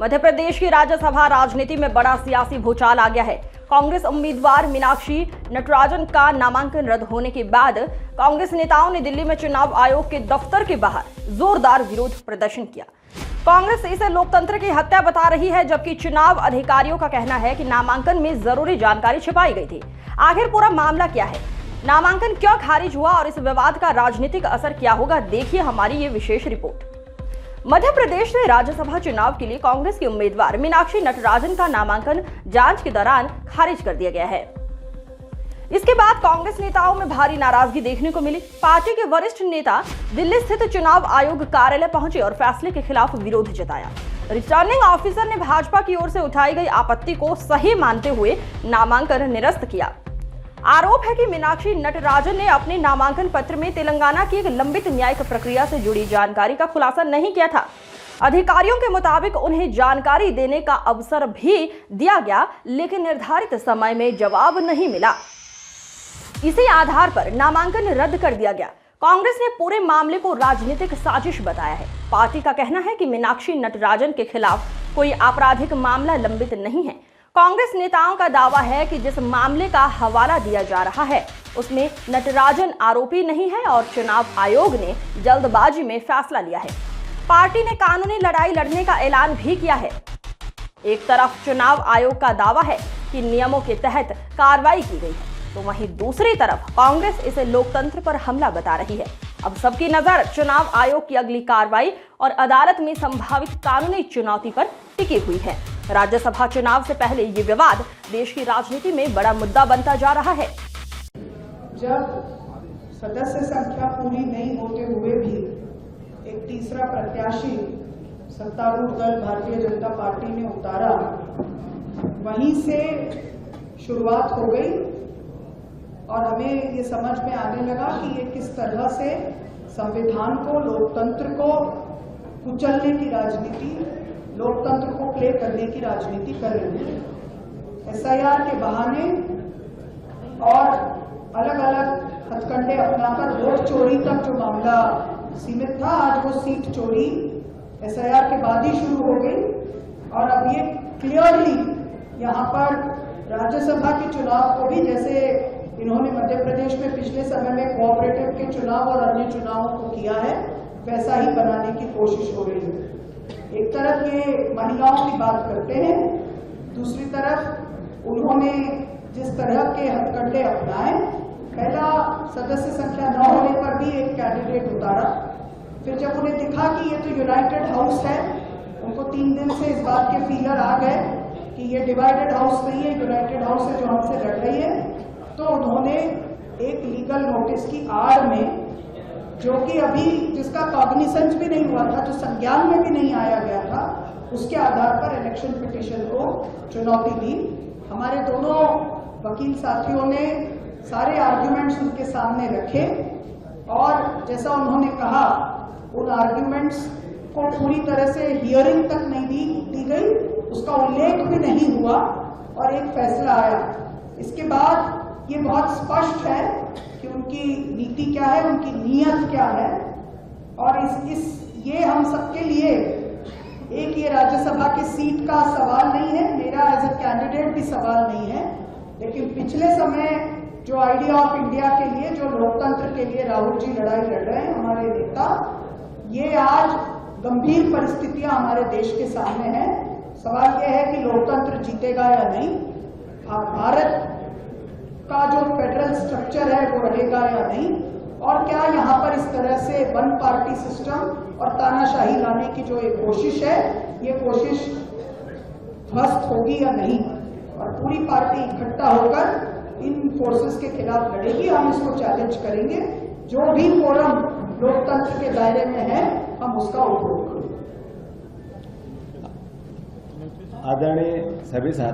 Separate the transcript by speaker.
Speaker 1: मध्य प्रदेश की राज्यसभा राजनीति में बड़ा सियासी भूचाल आ गया है। कांग्रेस उम्मीदवार मीनाक्षी नटराजन का नामांकन रद्द होने के बाद कांग्रेस नेताओं ने दिल्ली में चुनाव आयोग के दफ्तर के बाहर जोरदार विरोध प्रदर्शन किया। कांग्रेस इसे लोकतंत्र की हत्या बता रही है, जबकि चुनाव अधिकारियों का कहना है कि नामांकन में जरूरी जानकारी छिपाई गई थी। आखिर पूरा मामला क्या है, नामांकन क्यों खारिज हुआ और इस विवाद का राजनीतिक असर क्या होगा, देखिए हमारी ये विशेष रिपोर्ट। मध्य प्रदेश में राज्यसभा चुनाव के लिए कांग्रेस की उम्मीदवार मीनाक्षी नटराजन का नामांकन जांच के दौरान खारिज कर दिया गया है। इसके बाद कांग्रेस नेताओं में भारी नाराजगी देखने को मिली। पार्टी के वरिष्ठ नेता दिल्ली स्थित चुनाव आयोग कार्यालय पहुंचे और फैसले के खिलाफ विरोध जताया। रिटर्निंग ऑफिसर ने भाजपा की ओर से उठाई गई आपत्ति को सही मानते हुए नामांकन निरस्त किया। आरोप है कि मीनाक्षी नटराजन ने अपने नामांकन पत्र में तेलंगाना की एक लंबित न्यायिक प्रक्रिया से जुड़ी जानकारी का खुलासा नहीं किया था। अधिकारियों के मुताबिक उन्हें जानकारी देने का अवसर भी दिया गया, लेकिन निर्धारित समय में जवाब नहीं मिला। इसी आधार पर नामांकन रद्द कर दिया गया। कांग्रेस ने पूरे मामले को राजनीतिक साजिश बताया है। पार्टी का कहना है कि मीनाक्षी नटराजन के खिलाफ कोई आपराधिक मामला लंबित नहीं है। कांग्रेस नेताओं का दावा है कि जिस मामले का हवाला दिया जा रहा है उसमें नटराजन आरोपी नहीं है और चुनाव आयोग ने जल्दबाजी में फैसला लिया है। पार्टी ने कानूनी लड़ाई लड़ने का ऐलान भी किया है। एक तरफ चुनाव आयोग का दावा है कि नियमों के तहत कार्रवाई की गई है, तो वहीं दूसरी तरफ कांग्रेस इसे लोकतंत्र पर हमला बता रही है। अब सबकी नजर चुनाव आयोग की अगली कार्रवाई और अदालत में संभावित कानूनी चुनौती पर टिकी हुई है। राज्यसभा चुनाव से पहले ये विवाद देश की राजनीति में बड़ा मुद्दा बनता जा रहा है।
Speaker 2: जब सदस्य संख्या पूरी नहीं होते हुए भी एक तीसरा प्रत्याशी सत्तारूढ़ दल भारतीय जनता पार्टी ने उतारा, वहीं से शुरुआत हो गई और हमें ये समझ में आने लगा कि ये किस तरह से संविधान को, लोकतंत्र को कुचलने की राजनीति, लोकतंत्र को प्ले करने की राजनीति कर रही है। एसआईआर के बहाने और अलग अलग हथकंडे अपनाकर वोट चोरी तक जो मामला सीमित था, आज वो सीट चोरी एसआईआर के बाद ही शुरू हो गई। और अब ये क्लियरली यहाँ पर राज्यसभा के चुनाव को भी, जैसे इन्होंने मध्य प्रदेश में पिछले समय में कोऑपरेटिव के चुनाव और अन्य चुनावों को किया है, वैसा ही बनाने की कोशिश हो रही है। एक तरफ ये महिलाओं की बात करते हैं, दूसरी तरफ उन्होंने जिस तरह के हथकंडे अपनाए, पहला सदस्य संख्या न होने पर भी एक कैंडिडेट उतारा, फिर जब उन्हें दिखा कि ये तो यूनाइटेड हाउस है, उनको 3 दिन से इस बात के फीलर आ गए कि ये डिवाइडेड हाउस नहीं है, यूनाइटेड हाउस है जो हमसे लड़ रही है, तो उन्होंने एक लीगल नोटिस की आड़ में, जो कि अभी जिसका कॉग्निसेंस भी नहीं हुआ था, जो संज्ञान में भी नहीं आया गया था, उसके आधार पर इलेक्शन पिटीशन को चुनौती दी। हमारे दोनों वकील साथियों ने सारे आर्ग्यूमेंट्स उनके सामने रखे और जैसा उन्होंने कहा, उन आर्ग्यूमेंट्स को पूरी तरह से हियरिंग तक नहीं दी गई, उसका उल्लेख भी नहीं हुआ और एक फैसला आया। इसके बाद ये बहुत स्पष्ट है कि उनकी नीति क्या है, उनकी नीयत क्या है। और ये हम सबके लिए एक ये राज्यसभा की सीट का सवाल नहीं है, मेरा एज ए कैंडिडेट भी सवाल नहीं है, लेकिन पिछले समय जो आइडिया ऑफ इंडिया के लिए, जो लोकतंत्र के लिए राहुल जी लड़ाई लड़ रहे हैं, हमारे नेता, ये आज गंभीर परिस्थितियां हमारे देश के सामने हैं। सवाल यह है कि लोकतंत्र जीतेगा या नहीं, भारत का जो फेडरल स्ट्रक्चर है वो रहेगा या नहीं, और क्या यहाँ पर इस तरह से वन पार्टी सिस्टम और तानाशाही लाने की जो एक कोशिश है, ये कोशिश ध्वस्त होगी या नहीं। और पूरी पार्टी इकट्ठा होकर इन फोर्सेस के खिलाफ लड़ेगी। हम इसको चैलेंज करेंगे, जो भी फोरम लोकतंत्र के दायरे में है हम उसका उपयोग करेंगे।
Speaker 3: आदरणीय सभी